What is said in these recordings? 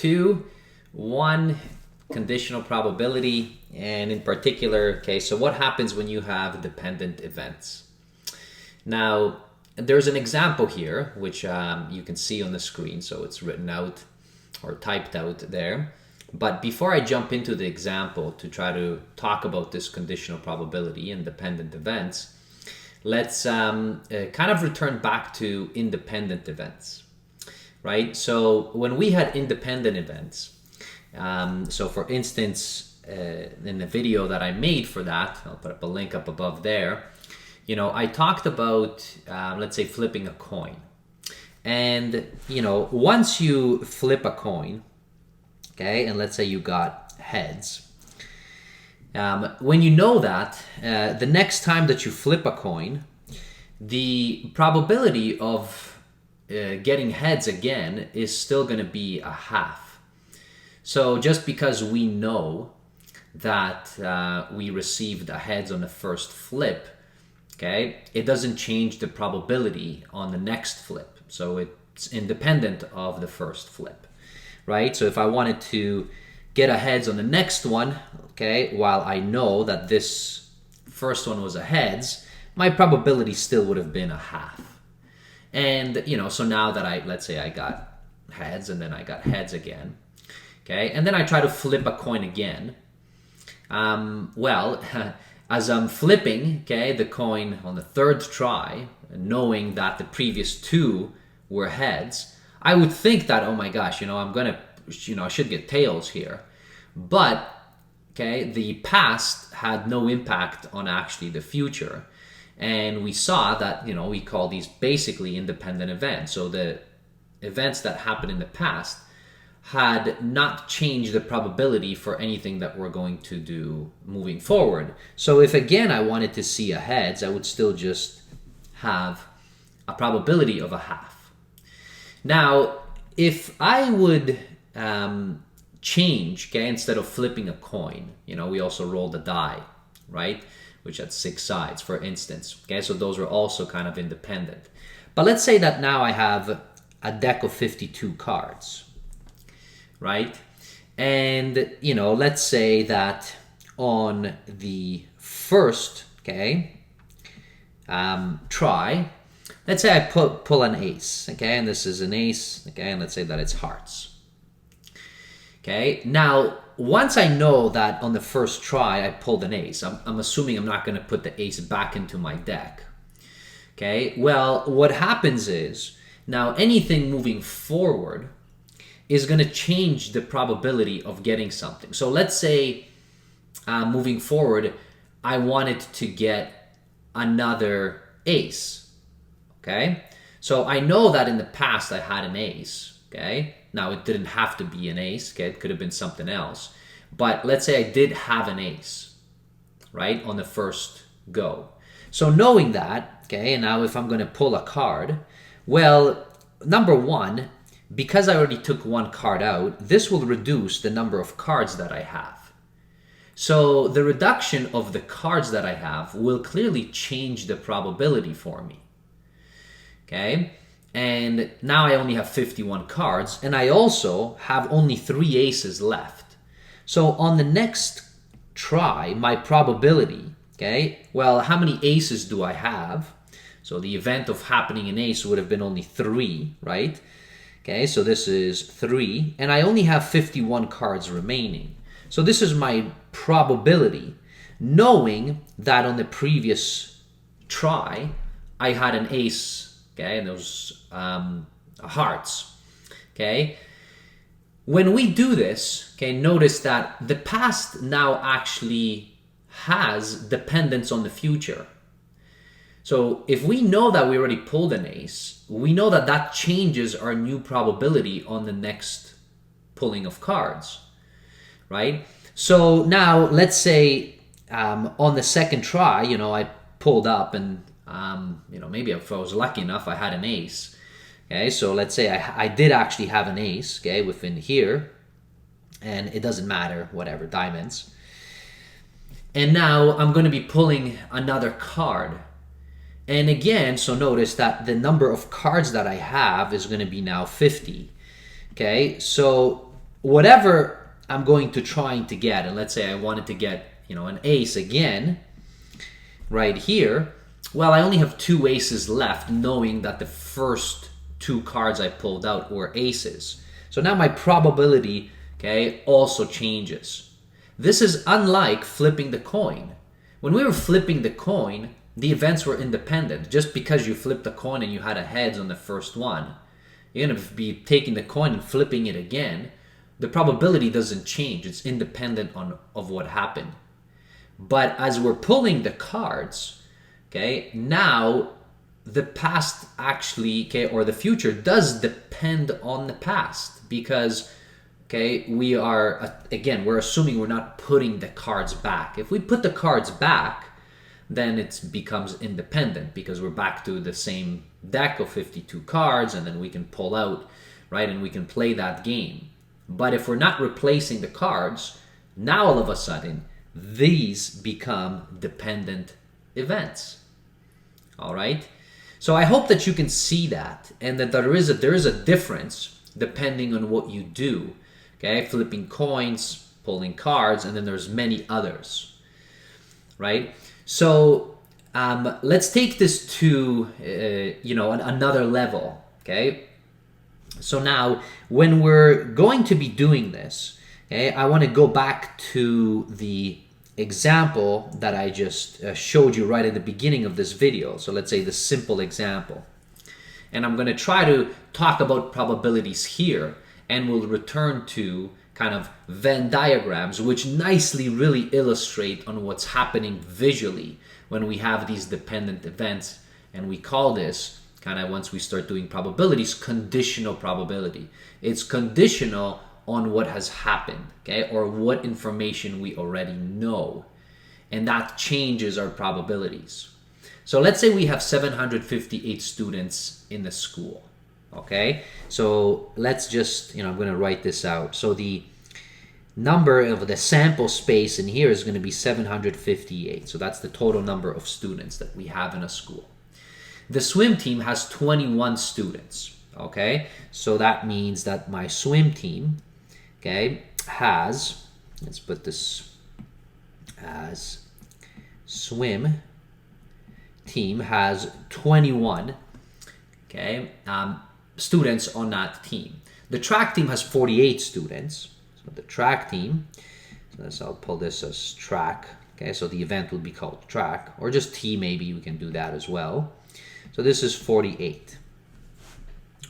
2, 1, conditional probability, and in particular, okay, so what happens when you have dependent events? Now, there's an example here, which you can see on the screen, so it's written out or typed out there. But before I jump into the example to try to talk about this conditional probability and dependent events, let's kind of return back to independent events, right? So when we had independent events, so for instance, in the video that I made for that, I'll put up a link up above there, you know, I talked about, let's say, flipping a coin. And, you know, once you flip a coin, okay, and let's say you got heads, when you know that, the next time that you flip a coin, the probability of getting heads again is still going to be a half. So just because we know that we received a heads on the first flip, okay, it doesn't change the probability on the next flip. So it's independent of the first flip, right? So if I wanted to get a heads on the next one, okay, while I know that this first one was a heads, my probability still would have been a half. And, you know, so now that let's say I got heads and then I got heads again, okay, and then I try to flip a coin again, well, as I'm flipping, okay, the coin on the third try, knowing that the previous two were heads, I would think that, oh my gosh, you know, I should get tails here. But, okay, the past had no impact on actually the future. And we saw that, you know, we call these basically independent events. So the events that happened in the past had not changed the probability for anything that we're going to do moving forward. So if again I wanted to see a heads, I would still just have a probability of a half. Now, if I would change, okay, instead of flipping a coin, you know, we also rolled a die, right, which had 6 sides, for instance. Okay, so those were also kind of independent. But let's say that now I have a deck of 52 cards, right? And, you know, let's say that on the first, okay, try, let's say I pull an ace, okay, and this is an ace, okay, and let's say that it's hearts. Okay, now, once I know that on the first try I pulled an ace, I'm assuming I'm not going to put the ace back into my deck. Okay, well, what happens is, now anything moving forward is going to change the probability of getting something. So let's say, moving forward, I wanted to get another ace. Okay, so I know that in the past I had an ace. Okay, now it didn't have to be an ace. Okay, it could have been something else. But let's say I did have an ace, right, on the first go. So knowing that, okay, and now if I'm going to pull a card, well, number one, because I already took one card out, this will reduce the number of cards that I have. So the reduction of the cards that I have will clearly change the probability for me. Okay, and now I only have 51 cards, and I also have only 3 aces left. So on the next try, my probability, okay, well, how many aces do I have? So the event of happening an ace would have been only 3, right? Okay, so this is 3, and I only have 51 cards remaining. So this is my probability, knowing that on the previous try, I had an ace, okay, and those hearts, okay? When we do this, okay, notice that the past now actually has dependence on the future. So if we know that we already pulled an ace, we know that that changes our new probability on the next pulling of cards, right? So now let's say on the second try, you know, I pulled up and, you know, maybe if I was lucky enough, I had an ace. Okay, so let's say I did actually have an ace, okay, within here, and it doesn't matter, whatever, diamonds. And now I'm going to be pulling another card. And again, so notice that the number of cards that I have is going to be now 50. Okay, so whatever I'm going to trying to get, and let's say I wanted to get, an ace again right here, well, I only have 2 aces left, knowing that the first 2 cards I pulled out were aces. So now my probability, okay, also changes. This is unlike flipping the coin. When we were flipping the coin, the events were independent. Just because you flipped the coin and you had a heads on the first one, you're going to be taking the coin and flipping it again. The probability doesn't change. It's independent of what happened. But as we're pulling the cards, okay, now the past actually, okay, or the future does depend on the past, because, okay, we are, again, we're assuming we're not putting the cards back. If we put the cards back, then it becomes independent, because we're back to the same deck of 52 cards, and then we can pull out, right, and we can play that game. But if we're not replacing the cards, now all of a sudden, these become dependent events. All right? So I hope that you can see that, and that there is a difference depending on what you do. Okay? Flipping coins, pulling cards, and then there's many others. Right? So let's take this to another level. Okay? So now, when we're going to be doing this, okay, I want to go back to the example that I just showed you right at the beginning of this video. So let's say the simple example. And I'm going to try to talk about probabilities here, and we'll return to kind of Venn diagrams, which nicely really illustrate on what's happening visually when we have these dependent events. And we call this, kind of once we start doing probabilities, conditional probability. It's conditional on what has happened, okay, or what information we already know, and that changes our probabilities. So let's say we have 758 students in the school, okay? So let's just, I'm going to write this out. So the number of the sample space in here is going to be 758. So that's the total number of students that we have in a school. The swim team has 21 students, okay? So that means that my swim team, okay, has, let's put this as swim team has 21, okay, students on that team. The track team has 48 students. So the track team, so I'll pull this as track, okay, so the event will be called track, or just T, maybe we can do that as well. So this is 48.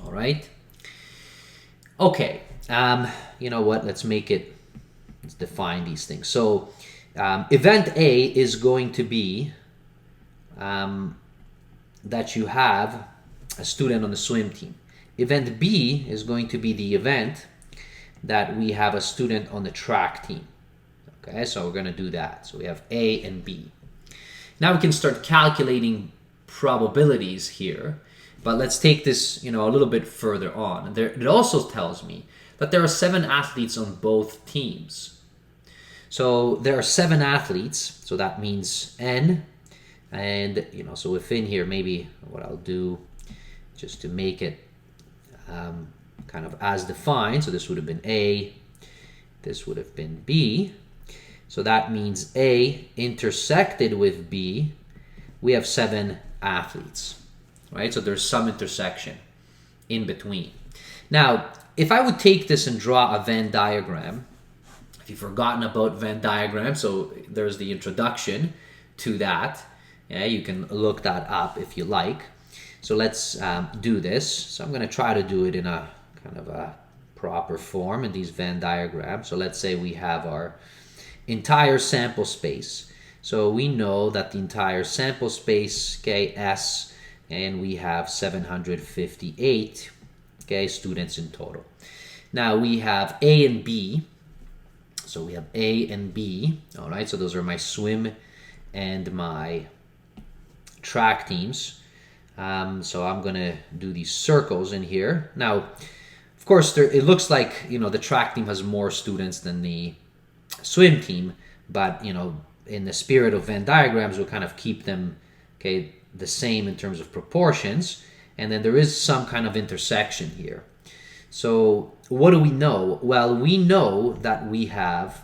All right. Okay. You know what? Let's define these things. So event A is going to be that you have a student on the swim team. Event B is going to be the event that we have a student on the track team. Okay, so we're going to do that. So we have A and B. Now we can start calculating probabilities here, but let's take this, a little bit further on. It also tells me that there are 7 athletes on both teams. So there are 7 athletes, so that means N, and so within here, maybe what I'll do, just to make it kind of as defined, so this would have been A, this would have been B, so that means A intersected with B, we have 7 athletes, right? So there's some intersection in between. Now, if I would take this and draw a Venn diagram, if you've forgotten about Venn diagrams, so there's the introduction to that. Yeah, you can look that up if you like. So let's do this. So I'm going to try to do it in a kind of a proper form in these Venn diagrams. So let's say we have our entire sample space. So we know that the entire sample space, okay, S, and we have 758, okay, students in total. Now we have A and B. So we have A and B, all right? So those are my swim and my track teams. So I'm gonna do these circles in here. Now, of course, it looks like, the track team has more students than the swim team, but, in the spirit of Venn diagrams, we'll kind of keep them, okay, the same in terms of proportions. And then there is some kind of intersection here. So what do we know? Well, we know that we have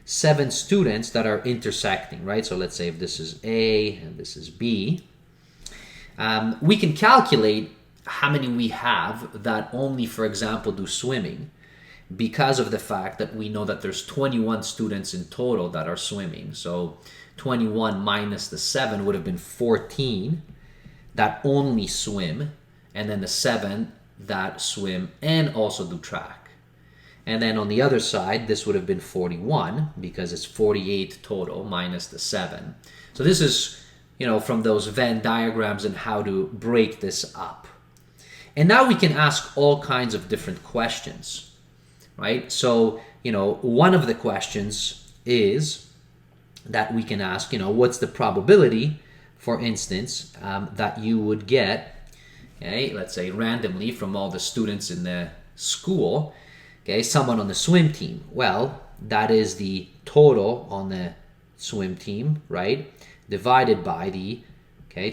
7 students that are intersecting, right? So let's say if this is A and this is B, we can calculate how many we have that only, for example, do swimming, because of the fact that we know that there's 21 students in total that are swimming. So 21 minus the 7 would have been 14 that only swim, and then the 7 that swim and also do track. And then on the other side, this would have been 41 because it's 48 total minus the 7. So this is, from those Venn diagrams and how to break this up. And now we can ask all kinds of different questions, right? So, one of the questions is that we can ask, what's the probability, for instance, that you would get, okay, let's say randomly from all the students in the school, okay, someone on the swim team. Well, that is the total on the swim team, right, divided by the,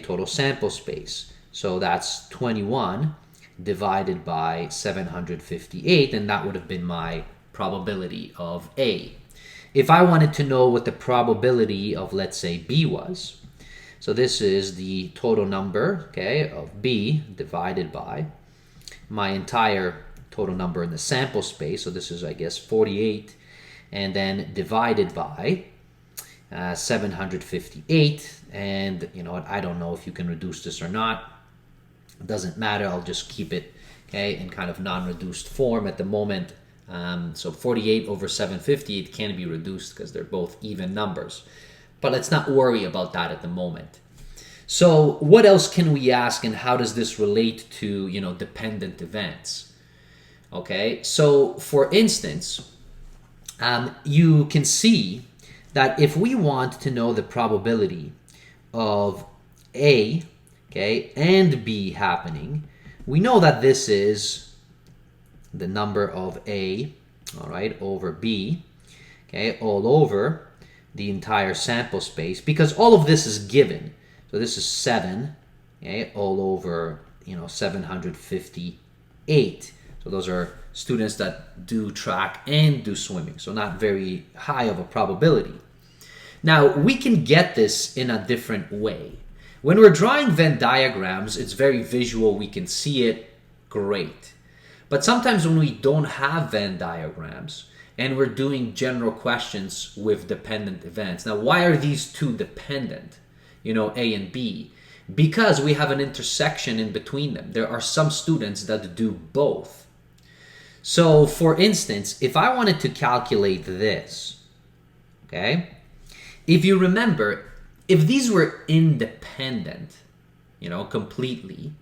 total sample space. So that's 21 divided by 758, and that would have been my probability of A. If I wanted to know what the probability of, let's say, B was, so this is the total number, of B divided by my entire total number in the sample space. So this is, I guess, 48, and then divided by 758. And I don't know if you can reduce this or not. It doesn't matter. I'll just keep it, in kind of non-reduced form at the moment. So 48 over 758 can be reduced because they're both even numbers. But let's not worry about that at the moment. So what else can we ask, and how does this relate to, dependent events? Okay, so for instance, you can see that if we want to know the probability of A, and B happening, we know that this is the number of A, all right, over B, all over the entire sample space, because all of this is given. So this is 7, all over, 758. So those are students that do track and do swimming, so not very high of a probability. Now, we can get this in a different way. When we're drawing Venn diagrams, it's very visual. We can see it great. But sometimes when we don't have Venn diagrams and we're doing general questions with dependent events. Now, why are these two dependent, A and B? Because we have an intersection in between them. There are some students that do both. So, for instance, if I wanted to calculate this, if you remember, if these were independent, completely,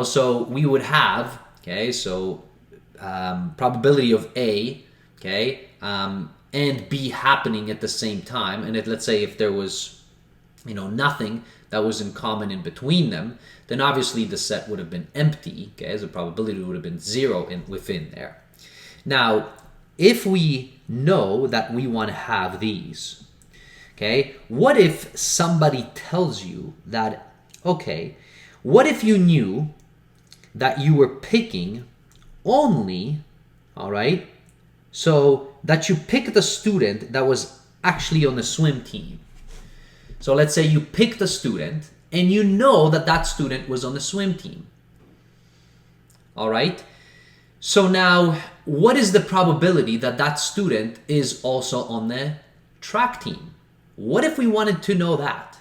so we would have, probability of A, and B happening at the same time. And let's say if there was, nothing that was in common in between them, then obviously the set would have been empty, the probability would have been 0 within there. Now, if we know that we want to have these, what if somebody tells you that, what if you knew that you were picking only, all right, so that you picked the student that was actually on the swim team. So let's say you picked a student and you know that that student was on the swim team. All right. So now, what is the probability that that student is also on the track team? What if we wanted to know that?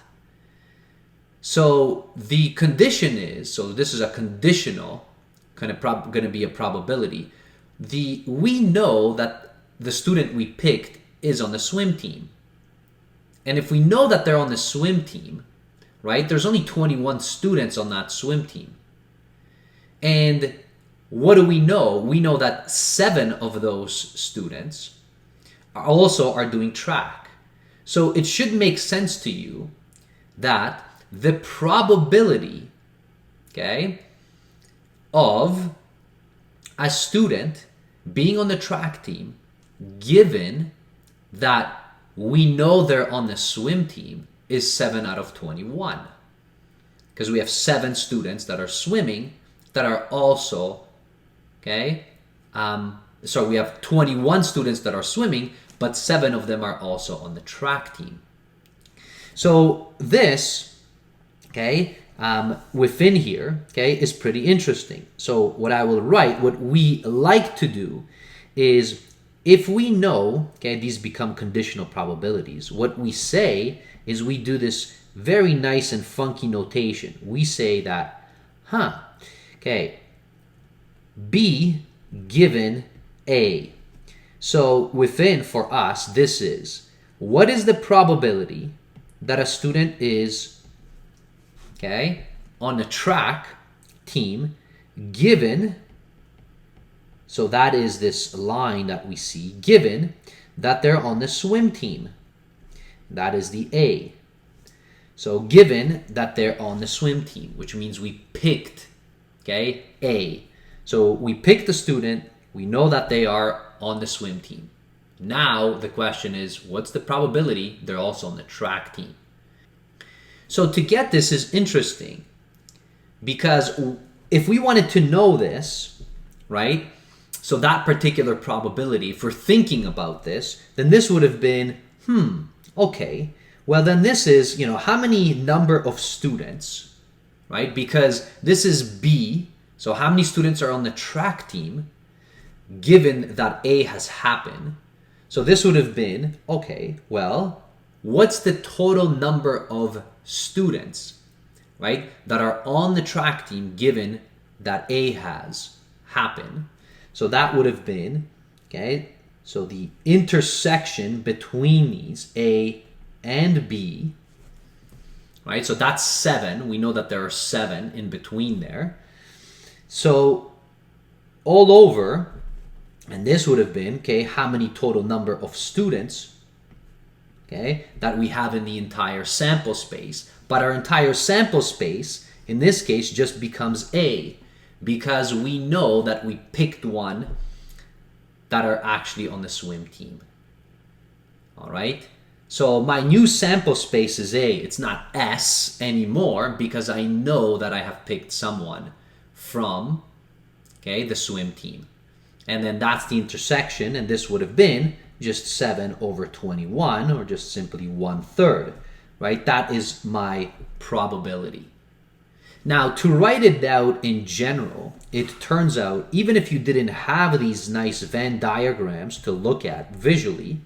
So the condition is, so this is a conditional, going to be a probability. We know that the student we picked is on the swim team. And if we know that they're on the swim team, right, there's only 21 students on that swim team. And what do we know? We know that 7 of those students also are doing track. So it should make sense to you that the probability, of a student being on the track team, given that we know they're on the swim team, is 7 out of 21. Because we have 7 students that are swimming that are also Okay, so we have 21 students that are swimming, but 7 of them are also on the track team. So this, okay, within here, okay, is pretty interesting. So what I will write, what we like to do is, if we know, okay, these become conditional probabilities, what we say is we do this very nice and funky notation. We say that, okay, B given A. So within, for us, this is, what is the probability that a student is, okay, on the track team given, so that is this line that we see, given that they're on the swim team. That is the A. So given that they're on the swim team, which means we picked, okay, A. So we picked the student, we know that they are on the swim team. Now the question is, what's the probability they're also on the track team? So to get this is interesting, because if we wanted to know this, right, so that particular probability, if we're thinking about this, then this would have been, okay, well then this is, how many number of students, right, because this is B, so how many students are on the track team given that A has happened. So this would have been, okay, well, what's the total number of students, right, that are on the track team given that A has happened? So that would have been, okay, so the intersection between these, A and B, right, so that's 7. We know that there are 7 in between there. So all over, and this would have been, okay, how many total number of students, okay, that we have in the entire sample space. But our entire sample space, in this case, just becomes A, because we know that we picked one that are actually on the swim team. All right? So my new sample space is A. It's not S anymore, because I know that I have picked someone from, okay, the swim team. And then that's the intersection, and this would have been just 7 over 21, or just simply 1/3, right? That is my probability. Now, to write it out in general, it turns out, even if you didn't have these nice Venn diagrams to look at visually,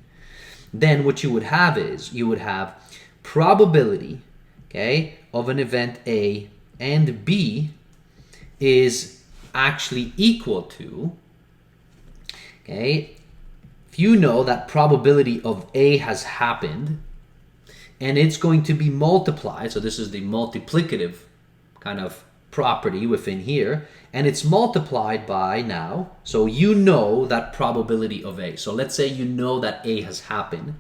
then what you would have is, you would have probability, okay, of an event A and B is actually equal to, okay, if you know that probability of A has happened, and it's going to be multiplied, so this is the multiplicative kind of property within here, and it's multiplied by now, so you know that probability of A. So let's say you know that A has happened,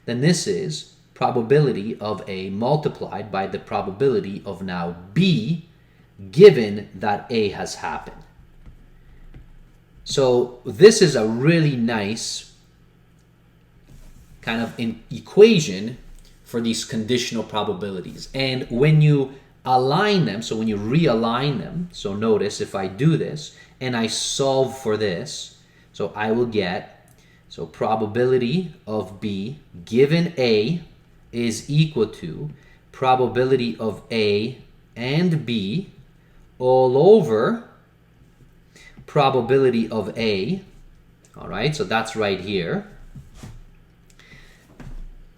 then this is probability of A multiplied by the probability of now B, given that A has happened. So this is a really nice kind of equation for these conditional probabilities. And when you align them, so when you realign them, so notice if I do this and I solve for this, so I will get, so probability of B given A is equal to probability of A and B all over probability of A. All right, so that's right here.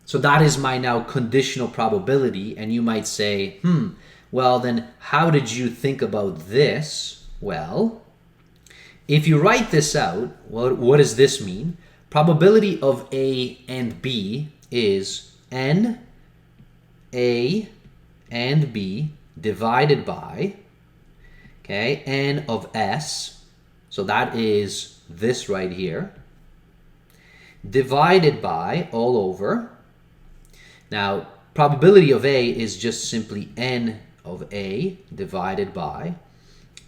So that is my now conditional probability, and you might say, well then how did you think about this? Well, if you write this out, well, what does this mean? Probability of A and B is N A and B divided by, okay, N of S, so that is this right here, divided by all over. Now, probability of A is just simply N of A divided by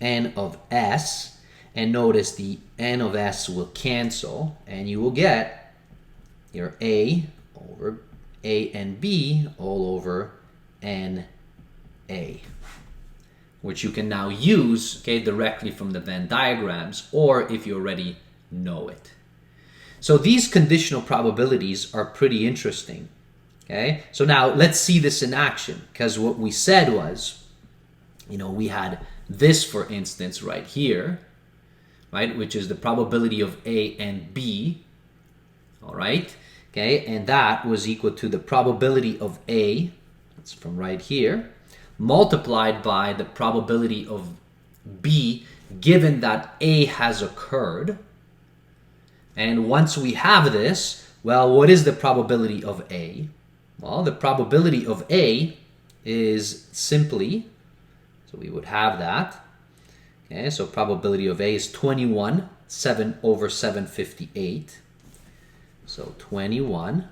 N of S. And notice the N of S will cancel, and you will get your A over A and B all over N A. which you can now use, okay, directly from the Venn diagrams, or if you already know it. So these conditional probabilities are pretty interesting. Okay, so now let's see this in action, because what we said was, we had this, for instance, right here, right, which is the probability of A and B, all right, okay, and that was equal to the probability of A, that's from right here, multiplied by the probability of B, given that A has occurred. And once we have this, well, what is the probability of A? Well, the probability of A is simply, so we would have that. Okay, so probability of A is 21, 7 over 758. So 21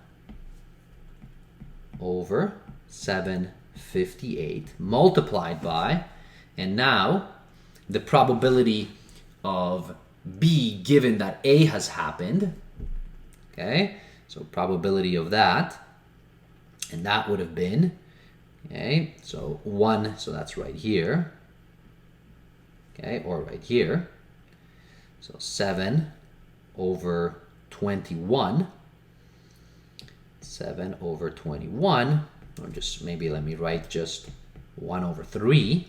over 758 multiplied by, and now the probability of B given that A has happened. Okay, so probability of that. And that would have been, okay, so 1, so that's right here, okay, or right here. So 7 over 21, 7 over 21, or just maybe let me write just 1 over 3,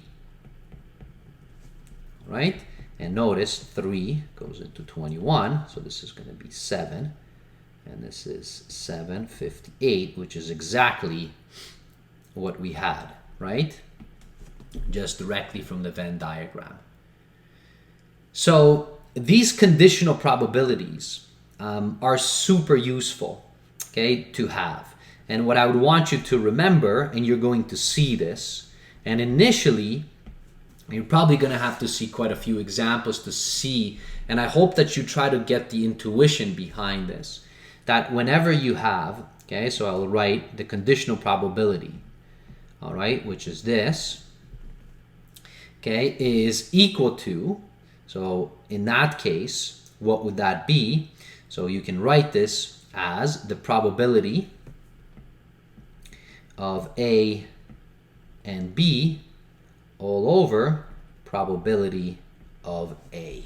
right? And notice 3 goes into 21, so this is going to be 7. And this is 758, which is exactly what we had, right? Just directly from the Venn diagram. So these conditional probabilities are super useful, okay, to have. And what I would want you to remember, and you're going to see this, and initially, you're probably going to have to see quite a few examples to see, and I hope that you try to get the intuition behind this. That whenever you have, okay, so I'll write the conditional probability, all right, which is this, okay, is equal to, so in that case, what would that be? So you can write this as the probability of A and B all over probability of A,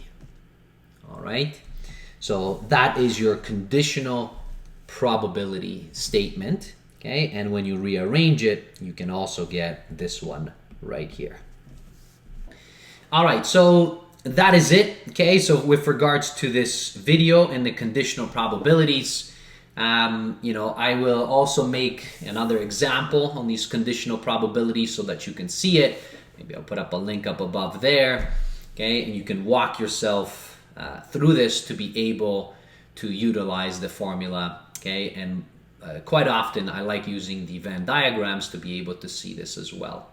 all right? So that is your conditional probability statement, okay? And when you rearrange it, you can also get this one right here. All right, so that is it, okay? So with regards to this video and the conditional probabilities, I will also make another example on these conditional probabilities so that you can see it. Maybe I'll put up a link up above there, okay? And you can walk yourself through this to be able to utilize the formula, okay? And quite often I like using the Venn diagrams to be able to see this as well.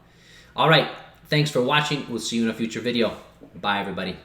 All right, thanks for watching. We'll see you in a future video. Bye, everybody.